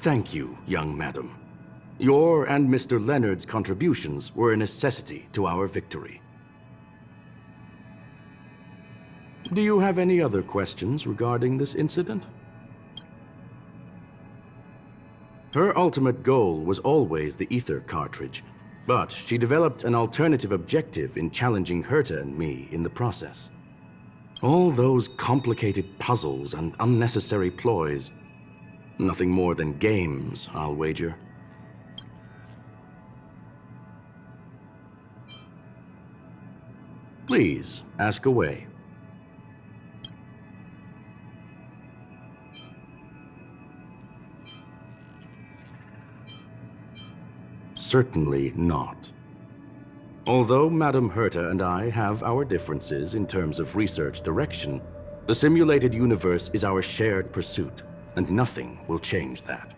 Thank you, young madam. Your and Mr. Leonard's contributions were a necessity to our victory. Do you have any other questions regarding this incident? Her ultimate goal was always the ether cartridge, but she developed an alternative objective in challenging Herta and me in the process. All those complicated puzzles and unnecessary ploys, nothing more than games, I'll wager. Please, ask away. Certainly not. Although Madame Herta and I have our differences in terms of research direction, the simulated universe is our shared pursuit, and nothing will change that.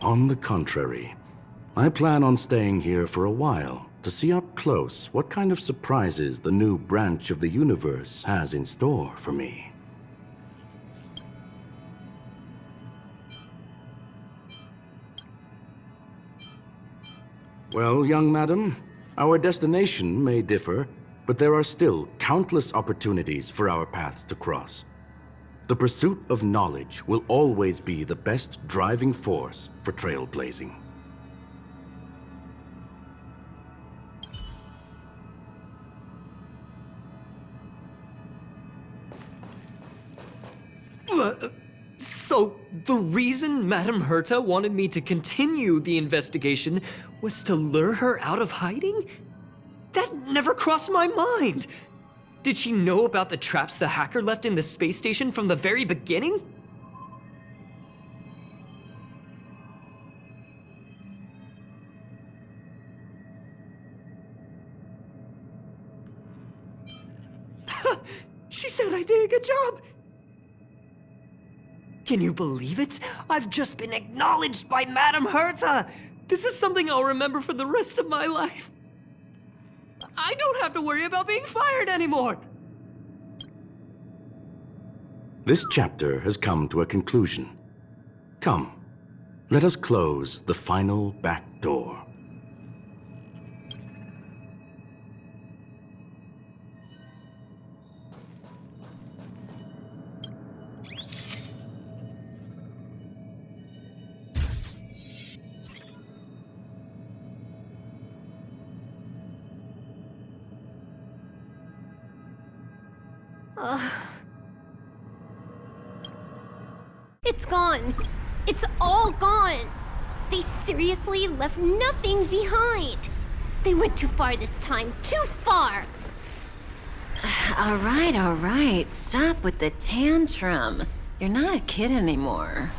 On the contrary, I plan on staying here for a while to see up close what kind of surprises the new branch of the universe has in store for me. Well, young madam, our destination may differ, but there are still countless opportunities for our paths to cross. The pursuit of knowledge will always be the best driving force for trailblazing. So, the reason Madame Herta wanted me to continue the investigation was to lure her out of hiding? That never crossed my mind! Did she know about the traps the hacker left in the space station from the very beginning? She said I did a good job! Can you believe it? I've just been acknowledged by Madame Herta! This is something I'll remember for the rest of my life. I don't have to worry about being fired anymore! This chapter has come to a conclusion. Come, let us close the final back door. It's gone. It's all gone. They seriously left nothing behind. They went too far this time. Too far. All right. Stop with the tantrum. You're not a kid anymore.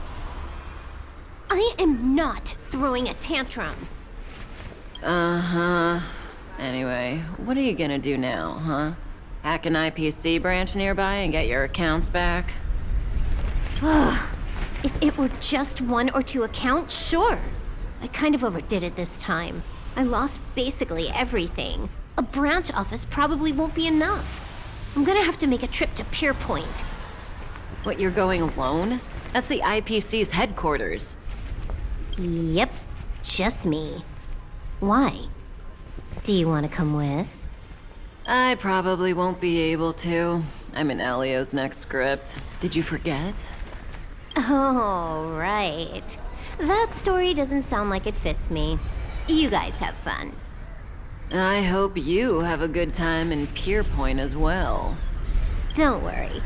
I am not throwing a tantrum. Uh-huh. Anyway, what are you gonna do now, huh? Hack an IPC branch nearby and get your accounts back? If it were just one or two accounts, sure. I kind of overdid it this time. I lost basically everything. A branch office probably won't be enough. I'm gonna have to make a trip to Pier Point. What, you're going alone? That's the IPC's headquarters. Yep, just me. Why? Do you want to come with? I probably won't be able to. I'm in Elio's next script. Did you forget? Oh, right. That story doesn't sound like it fits me. You guys have fun. I hope you have a good time in Pier Point as well. Don't worry.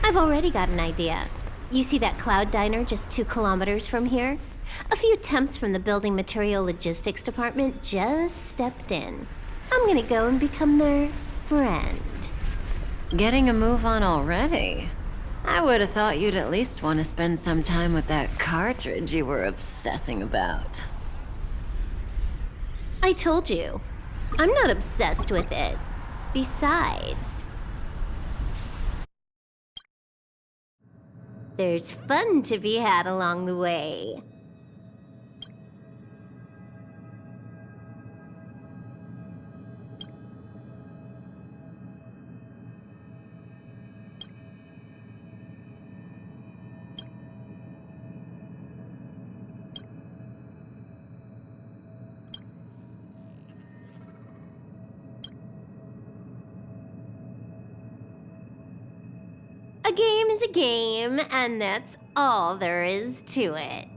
I've already got an idea. You see that cloud diner just 2 kilometers from here? A few temps from the building material logistics department just stepped in. I'm gonna go and become their friend. Getting a move on already? I would have thought you'd at least want to spend some time with that cartridge you were obsessing about. I told you. I'm not obsessed with it. Besides, there's fun to be had along the way. is a game, and that's all there is to it.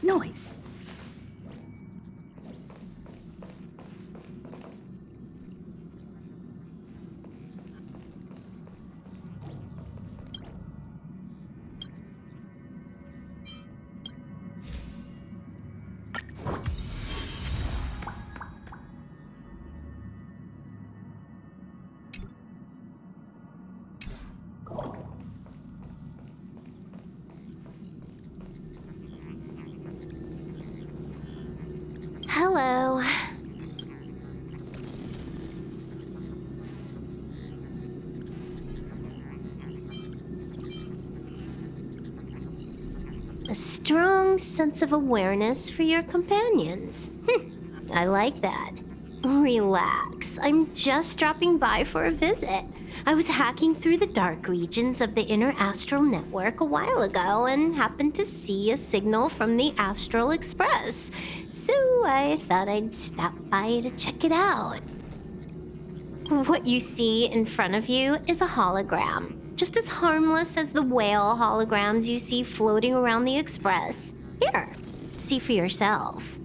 Noise. Hello. A strong sense of awareness for your companions. I like that. Relax. I'm just dropping by for a visit. I was hacking through the dark regions of the inner astral network a while ago and happened to see a signal from the Astral Express. So I thought I'd stop by to check it out. What you see in front of you is a hologram, just as harmless as the whale holograms you see floating around the Express. Here, see for yourself.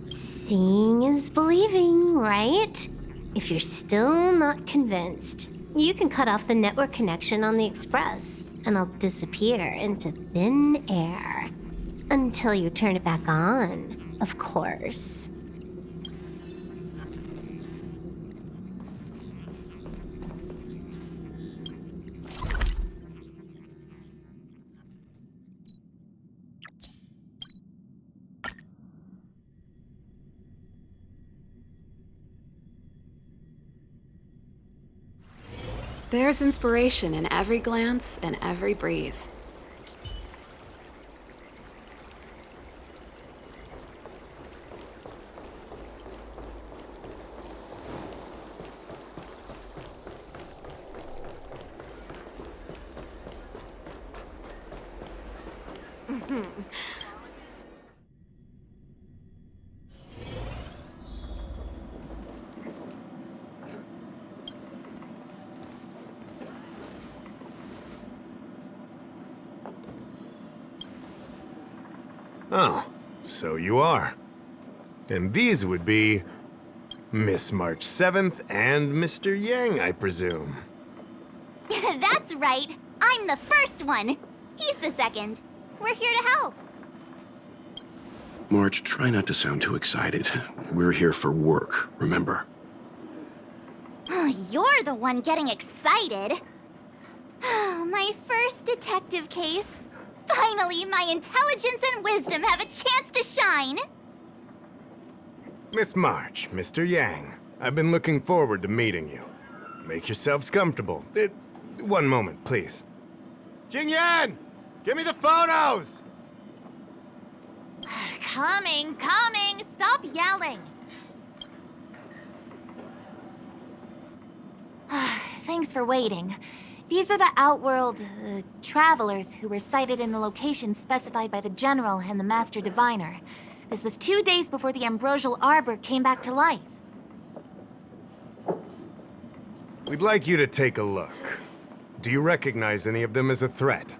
Seeing is believing, right? If you're still not convinced, you can cut off the network connection on the Express, and I'll disappear into thin air. Until you turn it back on, of course. There's inspiration in every glance and every breeze. Oh, so you are. And these would be Miss March 7th and Mr. Yang, I presume. That's right. I'm the first one. He's the second. We're here to help. March, try not to sound too excited. We're here for work, remember? You're the one getting excited. My first detective case. Finally, my intelligence and wisdom have a chance to shine. Miss March, Mr. Yang, I've been looking forward to meeting you. Make yourselves comfortable. One moment, please. Jingyan! Give me the photos! Coming. Stop yelling. Thanks for waiting. These are the Outworld, travelers who were sighted in the location specified by the General and the Master Diviner. This was 2 days before the Ambrosial Arbor came back to life. We'd like you to take a look. Do you recognize any of them as a threat?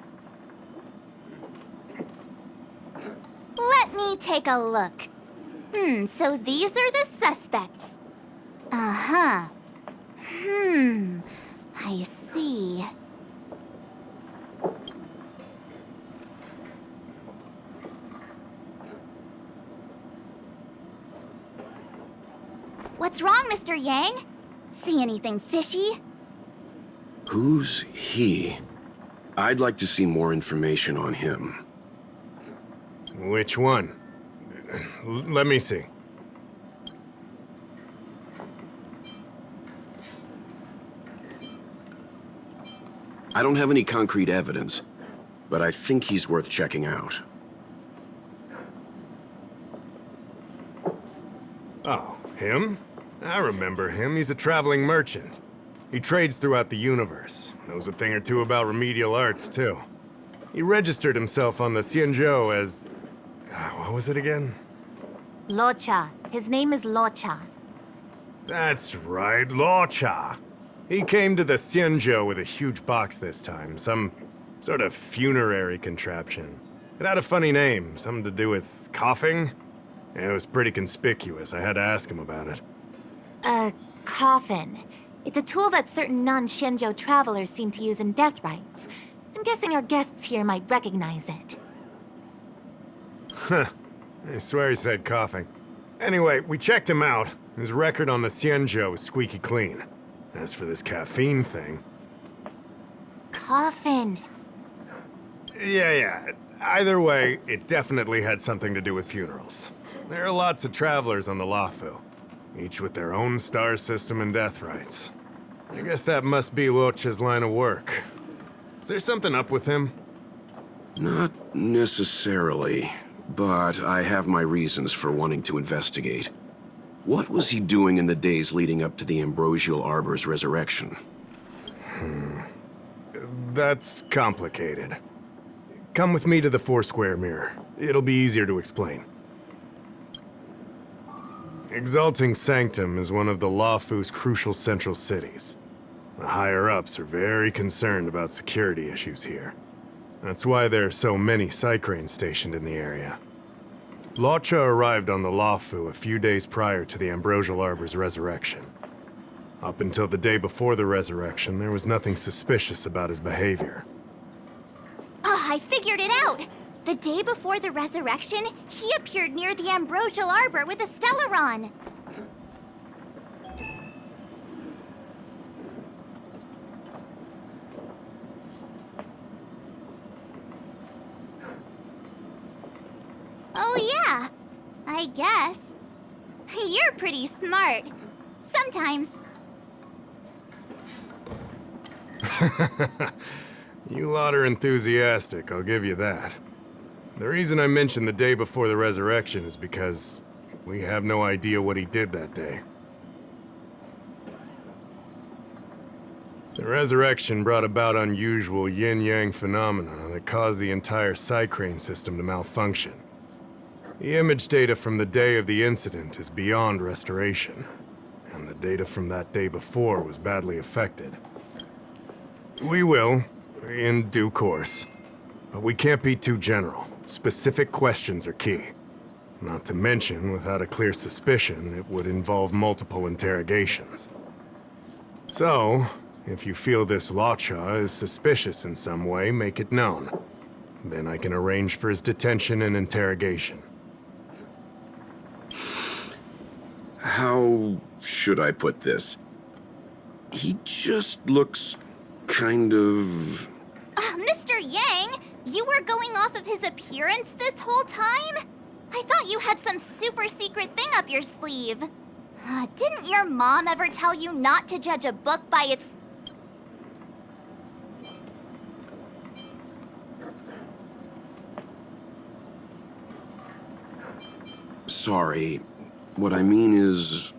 Let me take a look. So these are the suspects. Uh-huh. I see. What's wrong, Mr. Yang? See anything fishy? Who's he? I'd like to see more information on him. Which one? Let me see. I don't have any concrete evidence, but I think he's worth checking out. Oh, him? I remember him. He's a traveling merchant. He trades throughout the universe. Knows a thing or two about remedial arts, too. He registered himself on the Xianzhou as... what was it again? Locha. His name is Locha. That's right, Locha. He came to the Xianzhou with a huge box this time. Some sort of funerary contraption. It had a funny name. Something to do with coughing? It was pretty conspicuous. I had to ask him about it. A coffin. It's a tool that certain non-Shenzhou travelers seem to use in death rites. I'm guessing our guests here might recognize it. Huh. I swear he said coughing. Anyway, we checked him out. His record on the Xianzhou is squeaky clean. As for this caffeine thing... Coffin. Yeah. Either way, it definitely had something to do with funerals. There are lots of travelers on the Luofu, each with their own star system and death rites. I guess that must be Locha's line of work. Is there something up with him? Not necessarily, but I have my reasons for wanting to investigate. What was he doing in the days leading up to the Ambrosial Arbor's resurrection? That's complicated. Come with me to the Four-Square Mirror. It'll be easier to explain. Exalting Sanctum is one of the Luofu's crucial central cities. The higher-ups are very concerned about security issues here. That's why there are so many Psycranes stationed in the area. Locha arrived on the Luofu a few days prior to the Ambrosial Arbor's resurrection. Up until the day before the resurrection, there was nothing suspicious about his behavior. I figured it out! The day before the resurrection, he appeared near the Ambrosial Arbor with a Stellaron. Oh yeah, I guess. You're pretty smart. Sometimes. You lot are enthusiastic, I'll give you that. The reason I mentioned the day before the resurrection is because we have no idea what he did that day. The resurrection brought about unusual yin-yang phenomena that caused the entire Psycrane system to malfunction. The image data from the day of the incident is beyond restoration, and the data from that day before was badly affected. We will, in due course, but we can't be too general, Specific questions are key. Not to mention, without a clear suspicion, it would involve multiple interrogations. So, if you feel this Lawcha is suspicious in some way, make it known. Then I can arrange for his detention and interrogation. How should I put this? He just looks kind of... Mr. Yang, you were going off of his appearance this whole time? I thought you had some super secret thing up your sleeve. Didn't your mom ever tell you not to judge a book by its... Sorry. What I mean is...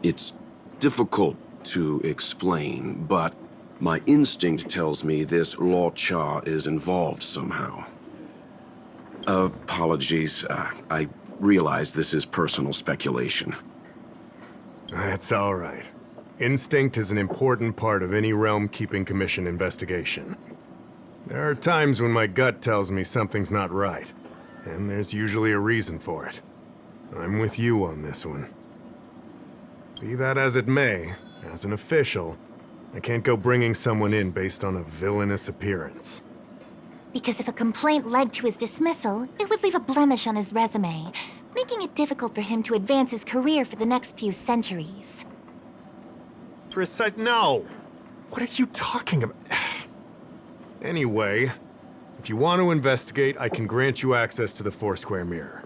It's difficult to explain, but my instinct tells me this Lawcha is involved somehow. Apologies. I realize this is personal speculation. That's all right. Instinct is an important part of any Realm-Keeping Commission investigation. There are times when my gut tells me something's not right, and there's usually a reason for it. I'm with you on this one. Be that as it may, as an official, I can't go bringing someone in based on a villainous appearance. Because if a complaint led to his dismissal, it would leave a blemish on his resume, making it difficult for him to advance his career for the next few centuries. No! What are you talking about? Anyway, if you want to investigate, I can grant you access to the Foursquare Mirror.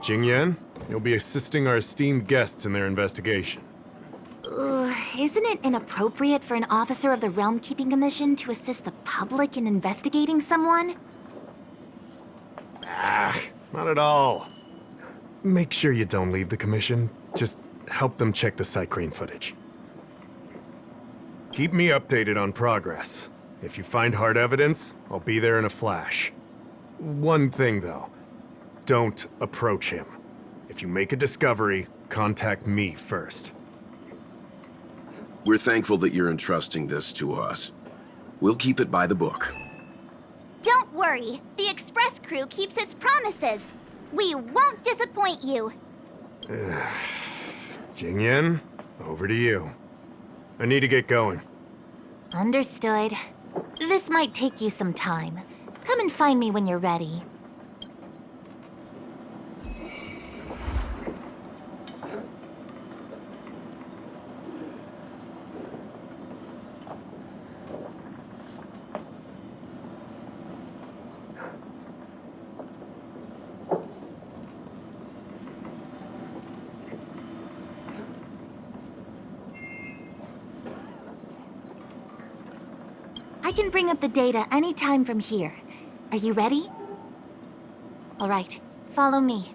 Jingyan, you'll be assisting our esteemed guests in their investigation. Isn't it inappropriate for an officer of the Realm-Keeping Commission to assist the public in investigating someone? Not at all. Make sure you don't leave the Commission. Just help them check the Cycrane footage. Keep me updated on progress. If you find hard evidence, I'll be there in a flash. One thing, though. Don't approach him. If you make a discovery, contact me first. We're thankful that you're entrusting this to us. We'll keep it by the book. Don't worry. The Express crew keeps its promises. We won't disappoint you. Jingyan, over to you. I need to get going. Understood. This might take you some time. Come and find me when you're ready. I can bring up the data anytime from here. Are you ready? All right, follow me.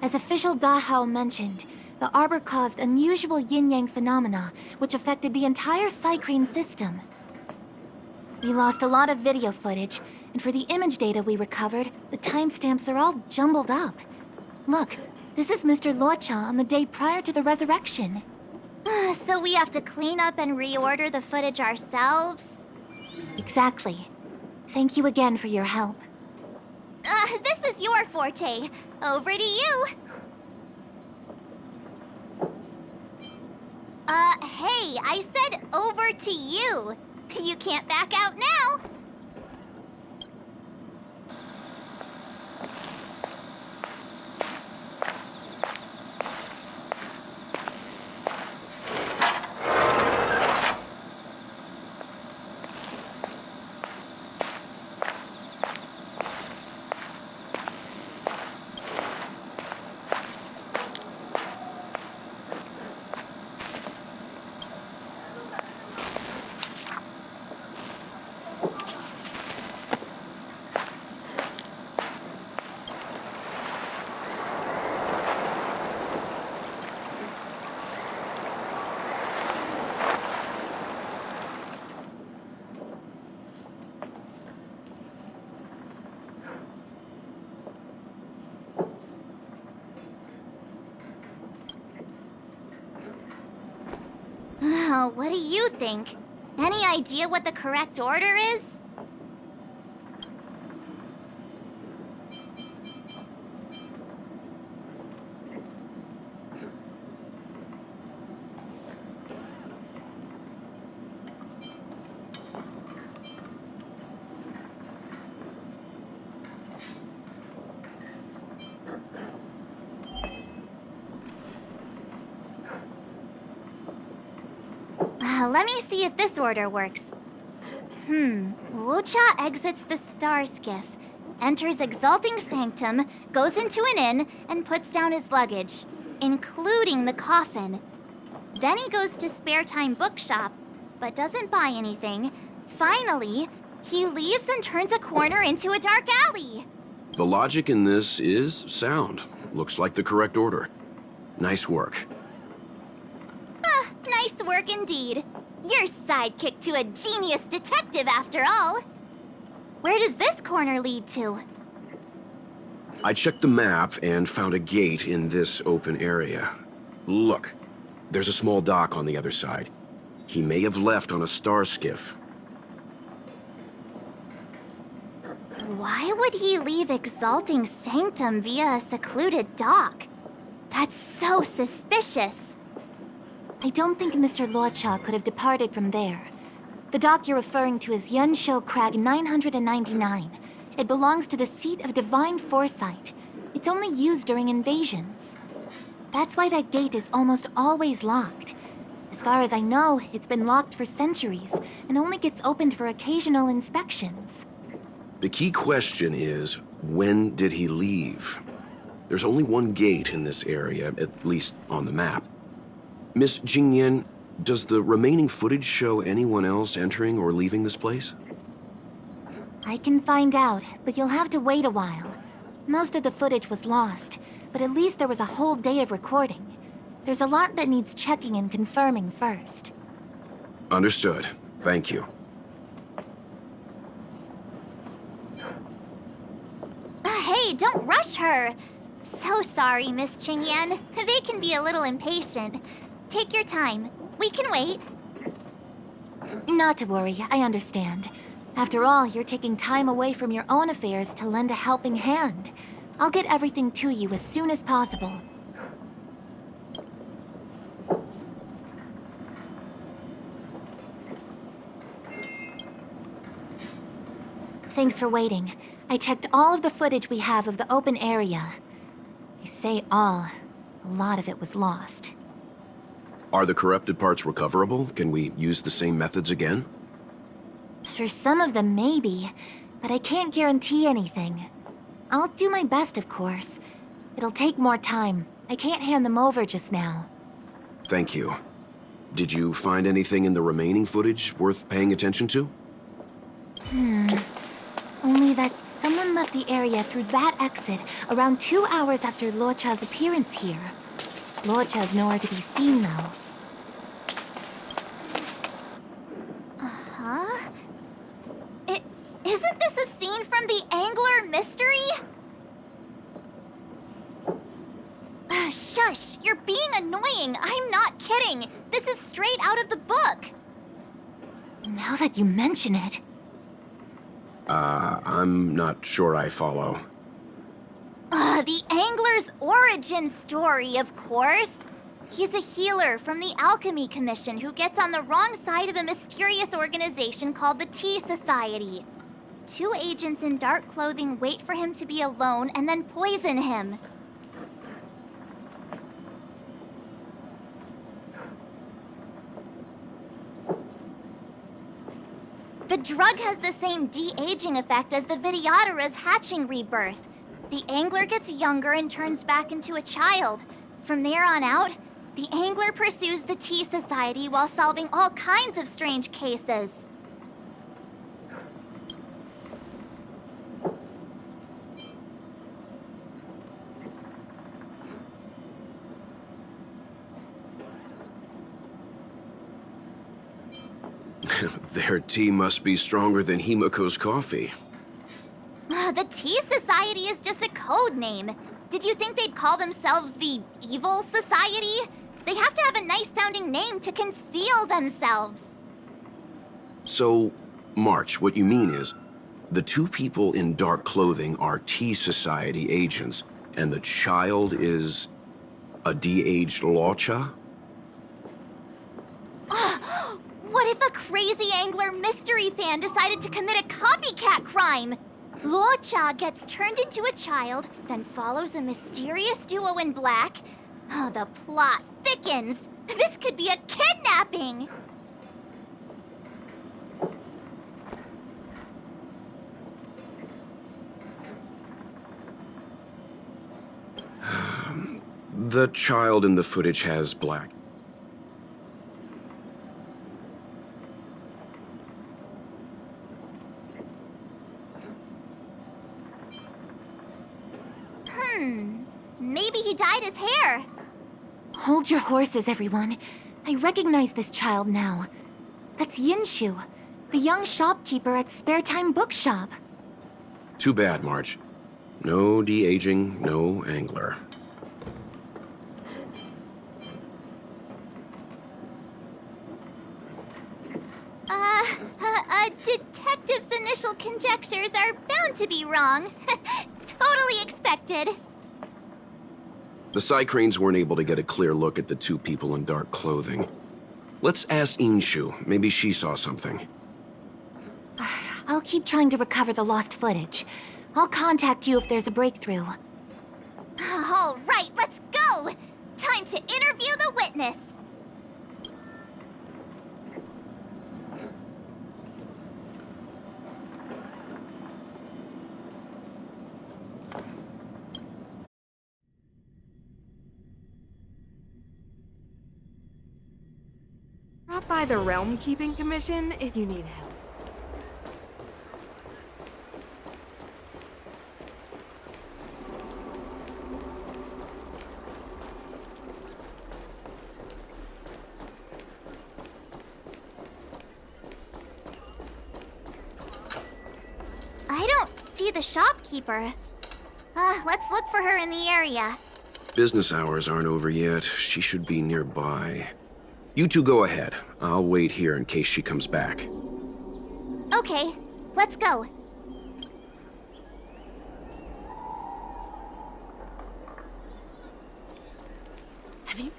As official Dahao mentioned, the Arbor caused unusual yin-yang phenomena, which affected the entire Cycrane system. We lost a lot of video footage, and for the image data we recovered, the timestamps are all jumbled up. Look, this is Mr. Lawcha on the day prior to the resurrection. So we have to clean up and reorder the footage ourselves? Exactly. Thank you again for your help. This is your forte. Over to you. Hey, I said over to you. You can't back out now. Oh, what do you think? Any idea what the correct order is? Let me see if this order works. Lucha exits the Star Skiff, enters Exalting Sanctum, goes into an inn, and puts down his luggage, including the coffin. Then he goes to Spare Time Bookshop, but doesn't buy anything. Finally, he leaves and turns a corner into a dark alley. The logic in this is sound. Looks like the correct order. Nice work. Nice work indeed. You're sidekick to a genius detective after all. Where does this corner lead to? I checked the map and found a gate in this open area. Look, there's a small dock on the other side. He may have left on a star skiff. Why would he leave Exalting Sanctum via a secluded dock? That's so suspicious. I don't think Mr. Luocha could have departed from there. The dock you're referring to is Yunsho Crag 999. It belongs to the seat of Divine Foresight. It's only used during invasions. That's why that gate is almost always locked. As far as I know, it's been locked for centuries and only gets opened for occasional inspections. The key question is, when did he leave? There's only one gate in this area, at least on the map. Miss Jingyan, does the remaining footage show anyone else entering or leaving this place? I can find out, but you'll have to wait a while. Most of the footage was lost, but at least there was a whole day of recording. There's a lot that needs checking and confirming first. Understood. Thank you. Hey, don't rush her! So sorry, Miss Qingyan. They can be a little impatient. Take your time. We can wait. Not to worry, I understand. After all, you're taking time away from your own affairs to lend a helping hand. I'll get everything to you as soon as possible. Thanks for waiting. I checked all of the footage we have of the open area. I say all. A lot of it was lost. Are the corrupted parts recoverable? Can we use the same methods again? For some of them, maybe. But I can't guarantee anything. I'll do my best, of course. It'll take more time. I can't hand them over just now. Thank you. Did you find anything in the remaining footage worth paying attention to? Only that someone left the area through that exit around 2 hours after Luocha's appearance here. Luocha's nowhere to be seen, though. Isn't this a scene from the Angler Mystery? Shush! You're being annoying! I'm not kidding! This is straight out of the book! Now that you mention it... I'm not sure I follow. The Angler's origin story, of course. He's a healer from the Alchemy Commission who gets on the wrong side of a mysterious organization called the Tea Society. 2 agents in dark clothing wait for him to be alone and then poison him. The drug has the same de-aging effect as the Vidyadhara's hatching rebirth. The Angler gets younger and turns back into a child. From there on out, the Angler pursues the Tea Society while solving all kinds of strange cases. Their tea must be stronger than Himiko's coffee. The Tea Society is just a code name. Did you think they'd call themselves the Evil Society? They have to have a nice-sounding name to conceal themselves. So, March, what you mean is, the two people in dark clothing are Tea Society agents, and the child is a de-aged Lawcha? What if a crazy angler mystery fan decided to commit a copycat crime? Luocha gets turned into a child, then follows a mysterious duo in black. Oh, the plot thickens. This could be a kidnapping! The child in the footage has black. Maybe he dyed his hair. Hold your horses, everyone. I recognize this child now. That's Yinshu, the young shopkeeper at Spare Time Bookshop. Too bad, March. No de-aging, no angler. A detective's initial conjectures are bound to be wrong. Totally expected. The Psycranes weren't able to get a clear look at the two people in dark clothing. Let's ask Inshu. Maybe she saw something. I'll keep trying to recover the lost footage. I'll contact you if there's a breakthrough. All right, let's go! Time to interview the witness! Drop by the Realm Keeping Commission if you need help. I don't see the shopkeeper. Let's look for her in the area. Business hours aren't over yet. She should be nearby. You two go ahead. I'll wait here in case she comes back. Okay, let's go. Have you?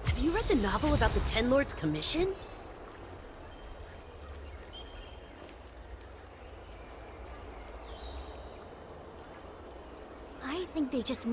Have you read the novel about the Ten Lords Commission? think they just